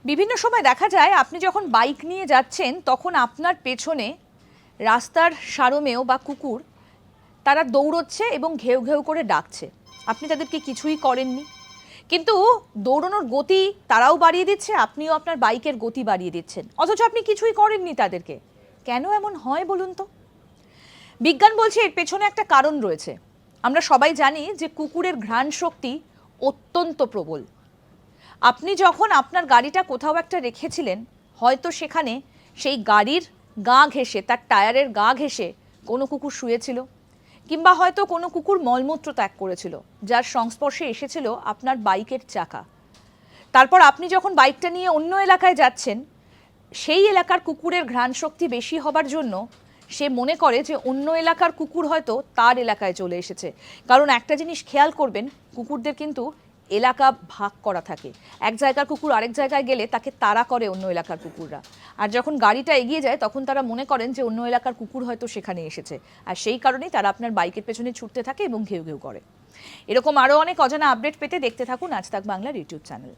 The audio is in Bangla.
বিভিন্ন সময় দেখা যায় আপনি যখন বাইক নিয়ে যাচ্ছেন তখন আপনার পেছনে রাস্তার সারমেয় বা কুকুর তারা দৌড়চ্ছে এবং ঘেউ ঘেউ করে ডাকছে। আপনি তাদেরকে কিছুই করেননি, কিন্তু দৌড়ানোর গতি তারাও বাড়িয়ে দিচ্ছে, আপনিও আপনার বাইকের গতি বাড়িয়ে দিচ্ছেন, অথচ আপনি কিছুই করেননি তাদেরকে। কেন এমন হয় বলুন তো? বিজ্ঞান বলছে এর পেছনে একটা কারণ রয়েছে। আমরা সবাই জানি যে কুকুরের ঘ্রাণ শক্তি অত্যন্ত প্রবল। আপনি যখন আপনার গাড়িটা কোথাও একটা রেখেছিলেন, হয়তো সেখানে সেই গাড়ির গা ঘেঁষে, তার টায়ারের গা ঘেঁষে কোনো কুকুর শুয়েছিল, কিংবা হয়তো কোনো কুকুর মলমূত্র ত্যাগ করেছিল, যার সংস্পর্শে এসেছিল আপনার বাইকের চাকা। তারপর আপনি যখন বাইকটা নিয়ে অন্য এলাকায় যাচ্ছেন, সেই এলাকার কুকুরের ঘ্রাণ শক্তি বেশি হবার জন্য সে মনে করে যে অন্য এলাকার কুকুর হয়তো তার এলাকায় চলে এসেছে। কারণ একটা জিনিস খেয়াল করবেন, কুকুরদের কিন্তু এলাকা ভাগ করা থাকে। এক জায়গার কুকুর আরেক জায়গায় গেলে তাকে তাড়া করে অন্য এলাকার কুকুররা, আর যখন গাড়িটা এগিয়ে যায় তখন তারা মনে করেন যে অন্য এলাকার কুকুর হয়তো সেখানে এসেছে, আর সেই কারণেই তারা আপনার বাইকের পেছনে ছুটতে থাকে এবং ঘেউ ঘেউ করে। এরকম আরও অনেক অজানা আপডেট পেতে দেখতে থাকুন আজ তাক বাংলার ইউটিউব চ্যানেল।